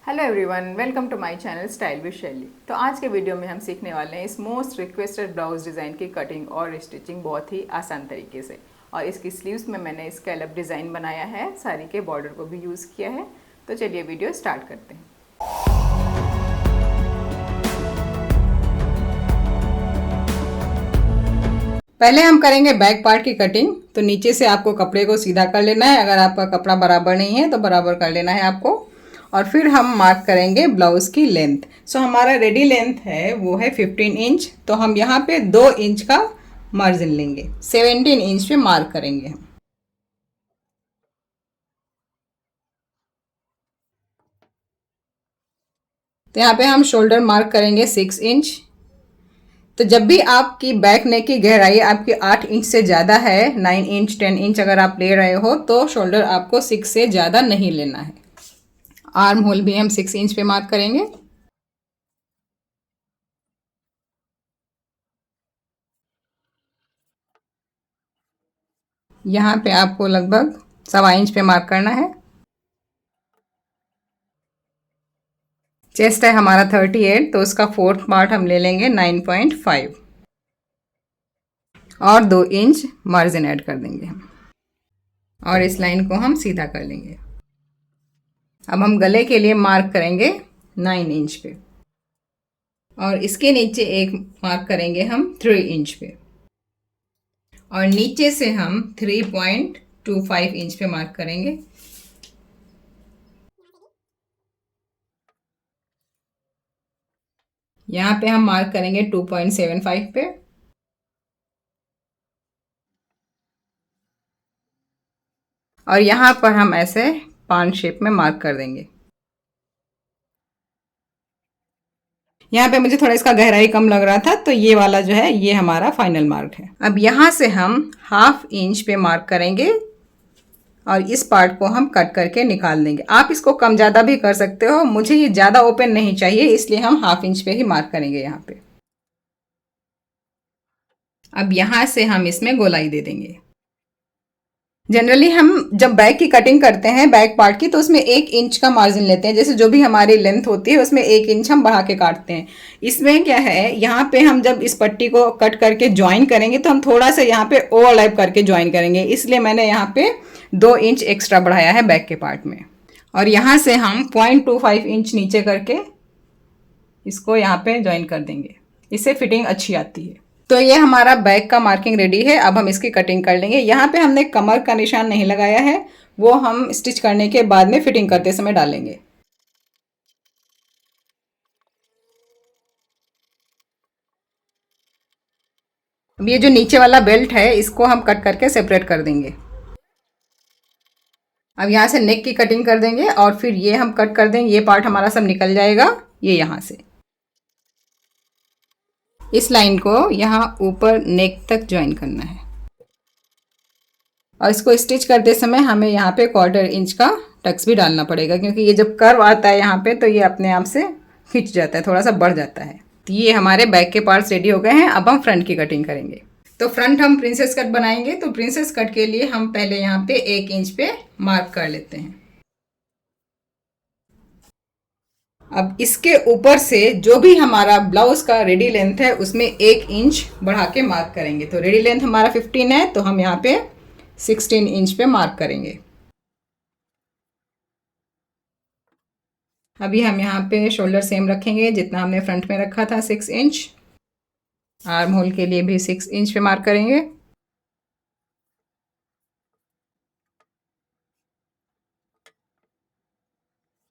Hello everyone, welcome to my channel style with Shaily. तो आज के वीडियो में हम सीखने वाले हैं इस मोस्ट रिक्वेस्टेड ब्लाउज डिज़ाइन की कटिंग और स्टिचिंग बहुत ही आसान तरीके से। और इसकी स्लीव्स में मैंने स्कैलप डिज़ाइन बनाया है, साड़ी के बॉर्डर को भी यूज़ किया है। तो चलिए वीडियो स्टार्ट करते हैं। पहले हम करेंगे बैक पार्ट की कटिंग। तो नीचे से आपको कपड़े को सीधा कर लेना है, अगर आपका कपड़ा बराबर नहीं है तो बराबर कर लेना है आपको। और फिर हम मार्क करेंगे ब्लाउज़ की लेंथ। सो हमारा रेडी लेंथ है वो है 15 इंच। तो हम यहाँ पे 2 इंच का मार्जिन लेंगे, 17 इंच पे मार्क करेंगे हम। तो यहाँ पे हम शोल्डर मार्क करेंगे 6 इंच। तो जब भी आपकी बैक नेक की गहराई आपकी 8 इंच से ज़्यादा है, 9 इंच 10 इंच अगर आप ले रहे हो, तो शोल्डर आपको 6 से ज़्यादा नहीं लेना है। आर्म होल भी हम 6 इंच पे मार्क करेंगे। यहाँ पे आपको लगभग 1.25 इंच पे मार्क करना है। चेस्ट है हमारा 38, तो उसका फोर्थ पार्ट हम ले लेंगे 9.5 और 2 इंच मार्जिन ऐड कर देंगे हम। और इस लाइन को हम सीधा कर लेंगे। अब हम गले के लिए मार्क करेंगे 9 इंच पे और इसके नीचे एक मार्क करेंगे हम 3 इंच पे और नीचे से हम 3.25 इंच पे मार्क करेंगे। यहाँ पे हम मार्क करेंगे 2.75 पे और यहाँ पर हम ऐसे पान शेप में मार्क कर देंगे। यहाँ पे मुझे थोड़ा इसका गहराई कम लग रहा था, तो ये वाला जो है ये हमारा फाइनल मार्क है। अब यहाँ से हम 1/2 इंच पे मार्क करेंगे और इस पार्ट को हम कट करके निकाल देंगे। आप इसको कम ज़्यादा भी कर सकते हो, मुझे ये ज़्यादा ओपन नहीं चाहिए, इसलिए हम 1/2 इंच पे ही मार्क करेंगे यहाँ पे। अब यहाँ से हम इसमें गोलाई दे देंगे। जनरली हम जब बैक की कटिंग करते हैं बैक पार्ट की, तो उसमें 1 इंच का मार्जिन लेते हैं। जैसे जो भी हमारी लेंथ होती है उसमें 1 इंच हम बढ़ा के काटते हैं। इसमें क्या है, यहाँ पे हम जब इस पट्टी को कट करके ज्वाइन करेंगे तो हम थोड़ा सा यहाँ पे ओवरलैप करके ज्वाइन करेंगे, इसलिए मैंने यहाँ पे 2 इंच एक्स्ट्रा बढ़ाया है बैक के पार्ट में। और यहाँ से हम 0.25 इंच नीचे करके इसको यहाँ पे ज्वाइन कर देंगे, इससे फिटिंग अच्छी आती है। तो ये हमारा बैक का मार्किंग रेडी है। अब हम इसकी कटिंग कर लेंगे। यहाँ पे हमने कमर का निशान नहीं लगाया है, वो हम स्टिच करने के बाद में फिटिंग करते समय डालेंगे। अब ये जो नीचे वाला बेल्ट है इसको हम कट करके सेपरेट कर देंगे। अब यहाँ से नेक की कटिंग कर देंगे और फिर ये हम कट कर देंगे। ये पार्ट हमारा सब निकल जाएगा, ये यहाँ से इस लाइन को यहाँ ऊपर नेक तक ज्वाइन करना है। और इसको स्टिच करते समय हमें यहाँ पे 1/4 इंच का टक्स भी डालना पड़ेगा, क्योंकि ये जब कर्व आता है यहाँ पे तो ये अपने आप से खिंच जाता है, थोड़ा सा बढ़ जाता है। तो ये हमारे बैक के पार्ट्स रेडी हो गए हैं। अब हम फ्रंट की कटिंग करेंगे। तो फ्रंट हम प्रिंसेस कट बनाएंगे। तो प्रिंसेस कट के लिए हम पहले यहाँ पे 1 इंच पे मार्क कर लेते हैं। अब इसके ऊपर से जो भी हमारा ब्लाउज का रेडी लेंथ है उसमें 1 इंच बढ़ा के मार्क करेंगे। तो रेडी लेंथ हमारा 15 है, तो हम यहाँ पे 16 इंच पे मार्क करेंगे। अभी हम यहाँ पे शोल्डर सेम रखेंगे जितना हमने फ्रंट में रखा था, 6 इंच। आर्म होल के लिए भी 6 इंच पे मार्क करेंगे।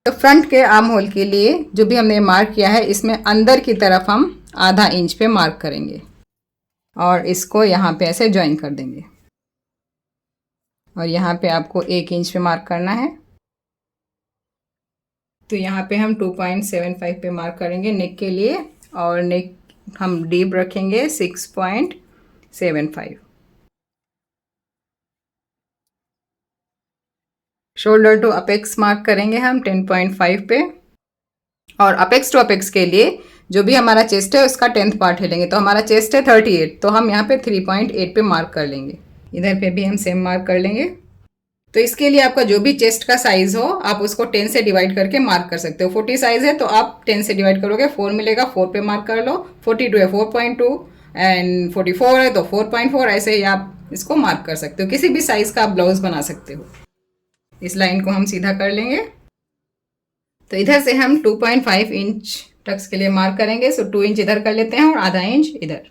तो फ्रंट के आर्म होल के लिए जो भी हमने मार्क किया है इसमें अंदर की तरफ हम ½ इंच पे मार्क करेंगे और इसको यहाँ पे ऐसे ज्वाइन कर देंगे। और यहाँ पे आपको 1 इंच पे मार्क करना है। तो यहाँ पे हम 2.75 पे मार्क करेंगे नेक के लिए और नेक हम डीप रखेंगे 6.75। शोल्डर टू अपेक्स मार्क करेंगे हम 10.5 पे और अपेक्स टू अपेक्स के लिए जो भी हमारा चेस्ट है उसका 10th पार्ट ले लेंगे। तो हमारा चेस्ट है 38, तो हम यहाँ पे 3.8 पे मार्क कर लेंगे। इधर पे भी हम सेम मार्क कर लेंगे। तो इसके लिए आपका जो भी चेस्ट का साइज हो आप उसको 10 से डिवाइड करके मार्क कर सकते हो। 40 साइज है तो आप 10 से डिवाइड करोगे 4 मिलेगा, 4 पे मार्क कर लो। 42 है 4.2 एंड 44 है तो 4.4, ऐसे ही आप इसको मार्क कर सकते हो। किसी भी साइज का आप ब्लाउज बना सकते हो। इस लाइन को हम सीधा कर लेंगे। तो इधर से हम 2.5 इंच टक्स के लिए मार्क करेंगे। सो 2 इंच इधर कर लेते हैं और आधा इंच इधर।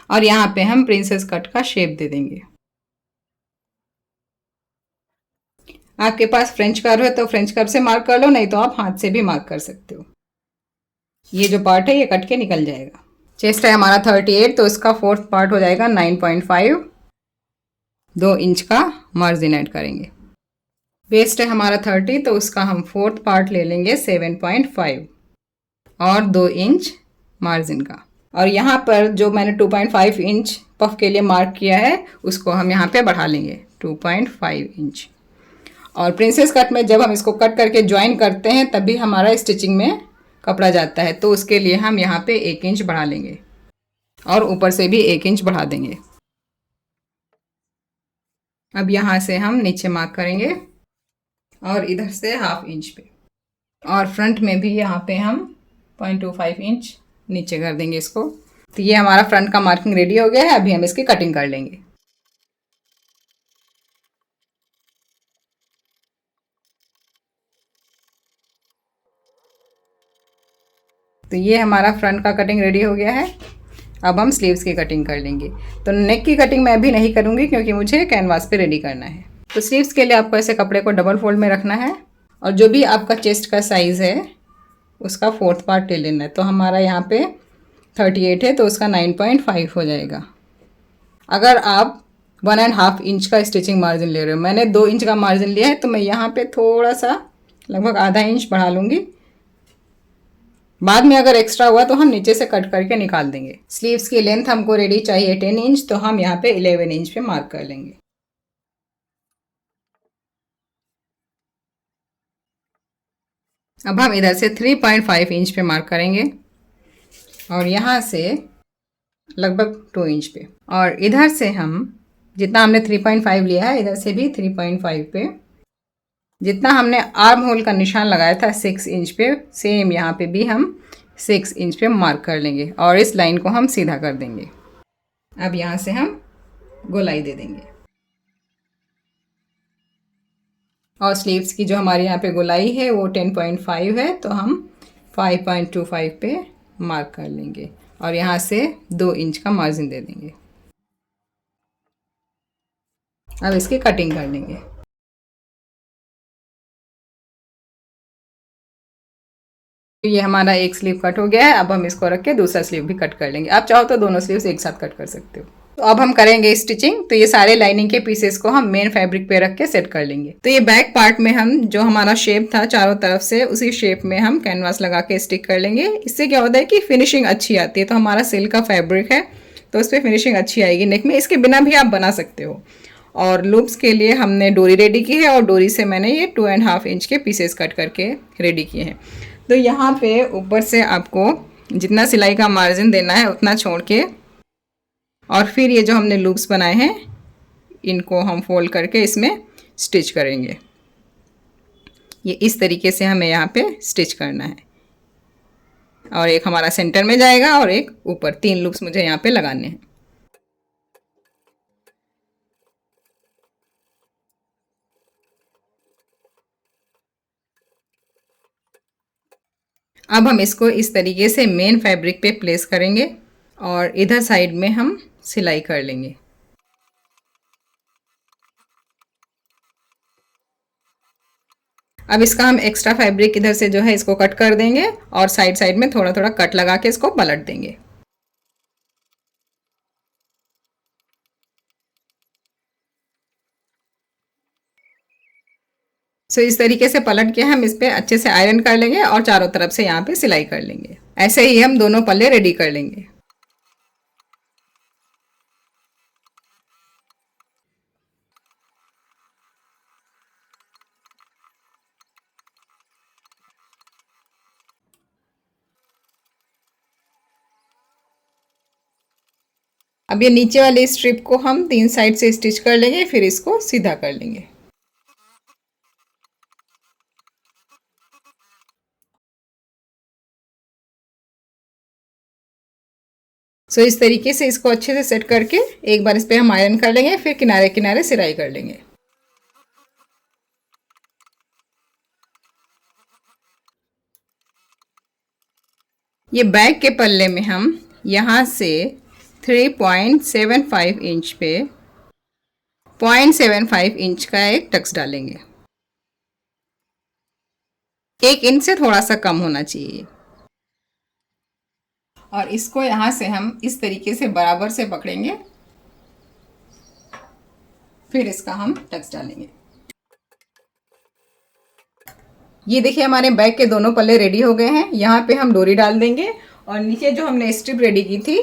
और यहाँ पे हम प्रिंसेस कट का शेप दे देंगे। आपके पास फ्रेंच कर्व है तो फ्रेंच कर्व से मार्क कर लो, नहीं तो आप हाथ से भी मार्क कर सकते हो। ये जो पार्ट है ये कट के निकल जाएगा। चेस्ट है हमारा 38 तो इसका फोर्थ पार्ट हो जाएगा 9.5। 2 इंच का मार्जिन ऐड करेंगे। वेस्ट है हमारा 30 तो उसका हम फोर्थ पार्ट ले लेंगे 7.5 और 2 इंच मार्जिन का। और यहाँ पर जो मैंने 2.5 इंच पफ के लिए मार्क किया है उसको हम यहाँ पे बढ़ा लेंगे 2.5 इंच। और प्रिंसेस कट में जब हम इसको कट करके ज्वाइन करते हैं तभी हमारा स्टिचिंग में कपड़ा जाता है, तो उसके लिए हम यहाँ पे 1 इंच बढ़ा लेंगे और ऊपर से भी 1 इंच बढ़ा देंगे। अब यहाँ से हम नीचे मार्क करेंगे और इधर से 1/2 इंच पे, और फ्रंट में भी यहाँ पे हम 0.25 इंच नीचे कर देंगे इसको। तो ये हमारा फ्रंट का मार्किंग रेडी हो गया है। अभी हम इसकी कटिंग कर लेंगे। तो ये हमारा फ्रंट का कटिंग रेडी हो गया है। अब हम स्लीव्स की कटिंग कर लेंगे। तो नेक की कटिंग मैं अभी नहीं करूँगी क्योंकि मुझे कैनवास पे रेडी करना है। तो स्लीव्स के लिए आपको ऐसे कपड़े को डबल फोल्ड में रखना है और जो भी आपका चेस्ट का साइज़ है उसका फोर्थ पार्ट ले लेना है। तो हमारा यहाँ पे 38 है तो उसका 9.5 हो जाएगा। अगर आप 1.5 इंच का स्टिचिंग मार्जिन ले रहे हो, मैंने 2 इंच का मार्जिन लिया है तो मैं यहाँ पे थोड़ा सा लगभग आधा इंच बढ़ा लूँगी। बाद में अगर एक्स्ट्रा हुआ तो हम नीचे से कट करके निकाल देंगे। स्लीव्स की लेंथ हमको रेडी चाहिए 10 इंच, तो हम यहाँ पे 11 इंच पे मार्क कर लेंगे। अब हम इधर से 3.5 इंच पे मार्क करेंगे और यहाँ से लगभग 2 इंच पे, और इधर से हम जितना हमने 3.5 लिया है इधर से भी 3.5 पे, जितना हमने आर्म होल का निशान लगाया था 6 इंच पे, सेम यहाँ पे भी हम 6 इंच पे मार्क कर लेंगे और इस लाइन को हम सीधा कर देंगे। अब यहाँ से हम गोलाई दे देंगे और स्लीव्स की जो हमारे यहाँ पे गोलाई है वो 10.5 है तो हम 5.25 पे मार्क कर लेंगे और यहाँ से 2 इंच का मार्जिन दे देंगे। अब इसकी कटिंग कर लेंगे। ये हमारा एक स्लीव कट हो गया है। अब हम इसको रख के दूसरा स्लीव भी कट कर लेंगे। आप चाहो तो दोनों स्लीव्स एक साथ कट कर सकते हो। तो अब हम करेंगे स्टिचिंग। तो ये सारे लाइनिंग के पीसेस को हम मेन फैब्रिक पे रख के सेट कर लेंगे। तो ये बैक पार्ट में हम जो हमारा शेप था चारों तरफ से उसी शेप में हम कैनवास लगा के स्टिक कर लेंगे। इससे क्या होता है कि फिनिशिंग अच्छी आती है। तो हमारा सिल्क का फैब्रिक है तो उस पर फिनिशिंग अच्छी आएगी नेक में। इसके बिना भी आप बना सकते हो। और लूप्स के लिए हमने डोरी रेडी की है और डोरी से मैंने ये 2.5 इंच के पीसेस कट करके रेडी किए हैं। तो यहाँ पे ऊपर से आपको जितना सिलाई का मार्जिन देना है उतना छोड़ के, और फिर ये जो हमने लूप्स बनाए हैं इनको हम फोल्ड करके इसमें स्टिच करेंगे। ये इस तरीके से हमें यहाँ पे स्टिच करना है और एक हमारा सेंटर में जाएगा और एक ऊपर। 3 लूप्स मुझे यहाँ पे लगाने हैं। अब हम इसको इस तरीके से मेन फैब्रिक पे प्लेस करेंगे और इधर साइड में हम सिलाई कर लेंगे। अब इसका हम एक्स्ट्रा फैब्रिक इधर से जो है इसको कट कर देंगे और साइड साइड में थोड़ा थोड़ा कट लगा के इसको पलट देंगे। सो इस तरीके से पलट के हम इस पे अच्छे से आयरन कर लेंगे और चारों तरफ से यहाँ पे सिलाई कर लेंगे। ऐसे ही हम दोनों पल्ले रेडी कर लेंगे। अब ये नीचे वाले स्ट्रिप को हम 3 साइड से स्टिच कर लेंगे, फिर इसको सीधा कर लेंगे। सो इस तरीके से इसको अच्छे से सेट करके एक बार इस पे हम आयरन कर लेंगे, फिर किनारे किनारे सिलाई कर लेंगे। ये बैक के पल्ले में हम यहाँ से 3.75 इंच पे 0.75 इंच का एक टक्स डालेंगे। 1 इंच से थोड़ा सा कम होना चाहिए। और इसको यहाँ से हम इस तरीके से बराबर से पकड़ेंगे, फिर इसका हम टक्स डालेंगे। ये देखिए हमारे बैक के दोनों पल्ले रेडी हो गए हैं। यहाँ पे हम डोरी डाल देंगे और नीचे जो हमने स्ट्रिप रेडी की थी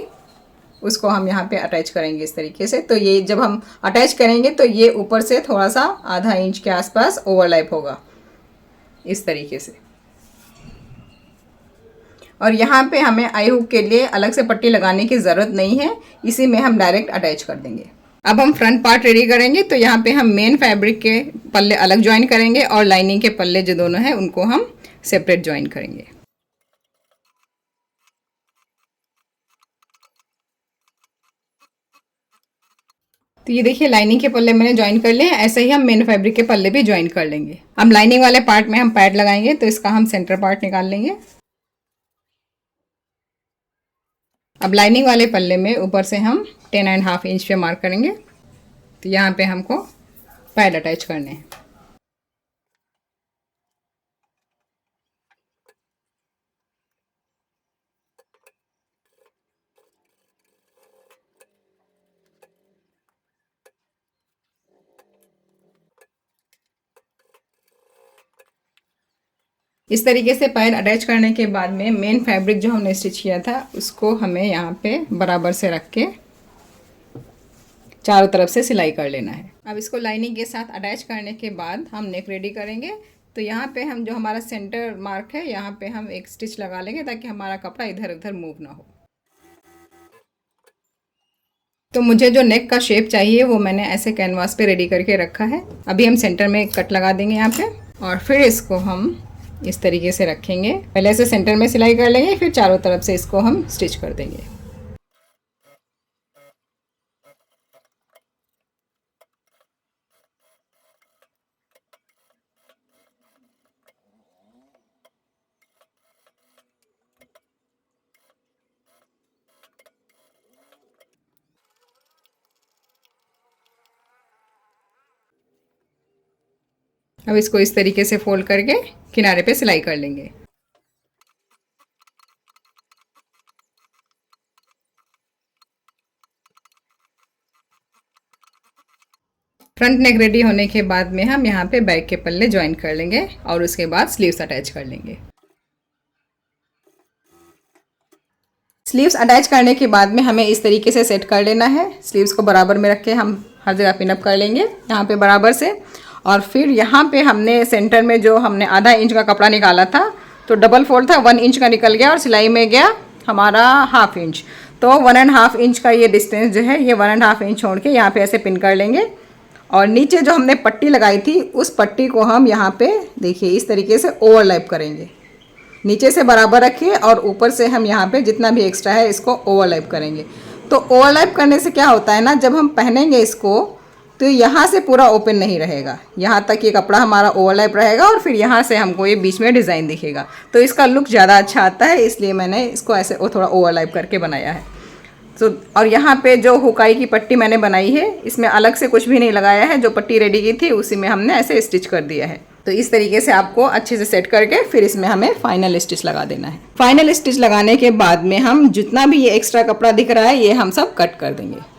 उसको हम यहाँ पे अटैच करेंगे इस तरीके से। तो ये जब हम अटैच करेंगे तो ये ऊपर से थोड़ा सा आधा इंच के आसपास ओवरलैप होगा इस तरीके से। और यहाँ पे हमें आई हुक के लिए अलग से पट्टी लगाने की ज़रूरत नहीं है, इसी में हम डायरेक्ट अटैच कर देंगे। अब हम फ्रंट पार्ट रेडी करेंगे। तो यहाँ पे हम मेन फैब्रिक के पल्ले अलग ज्वाइन करेंगे और लाइनिंग के पल्ले जो दोनों हैं उनको हम सेपरेट ज्वाइन करेंगे। तो ये देखिए लाइनिंग के पल्ले मैंने ज्वाइन कर लिए हैं। ऐसे ही हम मेन फैब्रिक के पल्ले भी ज्वाइन कर लेंगे। अब लाइनिंग वाले पार्ट में हम पैड लगाएंगे, तो इसका हम सेंटर पार्ट निकाल लेंगे। अब लाइनिंग वाले पल्ले में ऊपर से हम 10.5 इंच पे मार्क करेंगे। तो यहाँ पे हमको पैड अटैच करने हैं। इस तरीके से पैड अटैच करने के बाद में मेन फैब्रिक जो हमने स्टिच किया था उसको हमें यहाँ पे बराबर से रख के चारों तरफ से सिलाई कर लेना है। अब इसको लाइनिंग के साथ अटैच करने के बाद हम नेक रेडी करेंगे। तो यहाँ पे हम जो हमारा सेंटर मार्क है यहाँ पे हम एक स्टिच लगा लेंगे ताकि हमारा कपड़ा इधर उधर मूव ना हो। तो मुझे जो नेक का शेप चाहिए वो मैंने ऐसे कैनवास पे रेडी करके रखा है। अभी हम सेंटर में एक कट लगा देंगे यहाँ पे और फिर इसको हम इस तरीके से रखेंगे। पहले से सेंटर में सिलाई कर लेंगे, फिर चारों तरफ से इसको हम स्टिच कर देंगे। अब इसको इस तरीके से फोल्ड करके किनारे पे सिलाई कर लेंगे। फ्रंट नेक रेडी होने के बाद में हम यहाँ पे बैक के पल्ले ज्वाइन कर लेंगे और उसके बाद स्लीव्स अटैच कर लेंगे। स्लीव्स अटैच करने के बाद में हमें इस तरीके से सेट कर लेना है। स्लीव्स को बराबर में रख के हम हर जगह पिनअप कर लेंगे यहाँ पे बराबर से। और फिर यहाँ पे हमने सेंटर में जो हमने आधा इंच का कपड़ा निकाला था तो डबल फोल्ड था, 1 इंच का निकल गया और सिलाई में गया हमारा 1/2 इंच। तो 1.5 इंच का ये डिस्टेंस जो है ये 1.5 इंच छोड़ के यहाँ पे ऐसे पिन कर लेंगे। और नीचे जो हमने पट्टी लगाई थी उस पट्टी को हम यहाँ पे देखिए इस तरीके से ओवरलैप करेंगे। नीचे से बराबर रखिए और ऊपर से हम यहाँ पे जितना भी एक्स्ट्रा है इसको ओवरलैप करेंगे। तो ओवरलैप करने से क्या होता है ना, जब हम पहनेंगे इसको तो यहाँ से पूरा ओपन नहीं रहेगा, यहाँ तक ये कपड़ा हमारा ओवरलैप रहेगा और फिर यहाँ से हमको ये बीच में डिज़ाइन दिखेगा। तो इसका लुक ज़्यादा अच्छा आता है, इसलिए मैंने इसको ऐसे थोड़ा ओवरलैप करके बनाया है। तो और यहाँ पे जो हुकाई की पट्टी मैंने बनाई है इसमें अलग से कुछ भी नहीं लगाया है, जो पट्टी रेडी की थी उसी में हमने ऐसे स्टिच कर दिया है। तो इस तरीके से आपको अच्छे से सेट करके फिर इसमें हमें फाइनल स्टिच लगा देना है। फाइनल स्टिच लगाने के बाद में हम जितना भी ये एक्स्ट्रा कपड़ा दिख रहा है ये हम सब कट कर देंगे।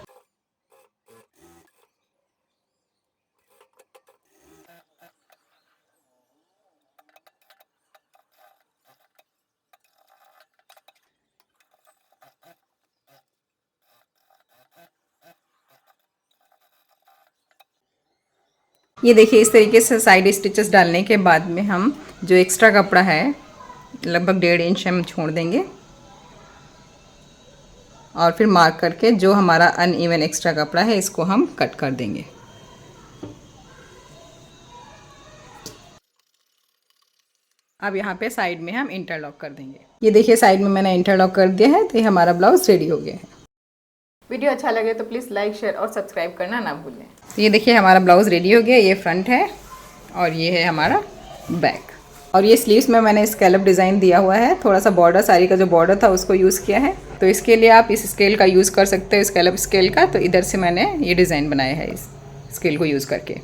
ये देखिए इस तरीके से साइड स्टिचेस डालने के बाद में हम जो एक्स्ट्रा कपड़ा है लगभग 1.5 इंच हम छोड़ देंगे। और फिर मार्क करके जो हमारा अनइवन एक्स्ट्रा कपड़ा है इसको हम कट कर देंगे। अब यहाँ पे साइड में हम इंटरलॉक कर देंगे। ये देखिए साइड में मैंने इंटरलॉक कर दिया है, तो ये हमारा ब्लाउज रेडी हो गया है। वीडियो अच्छा लगे तो प्लीज़ लाइक शेयर और सब्सक्राइब करना ना भूलें। तो ये देखिए हमारा ब्लाउज रेडी हो गया। ये फ्रंट है और ये है हमारा बैक। और ये स्लीव्स में मैंने स्कैलप डिज़ाइन दिया हुआ है, थोड़ा सा बॉर्डर, साड़ी का जो बॉर्डर था उसको यूज़ किया है। तो इसके लिए आप इस स्केल का यूज़ कर सकते हो, स्कैलप स्केल का। तो इधर से मैंने ये डिज़ाइन बनाया है इस स्केल को यूज़ करके।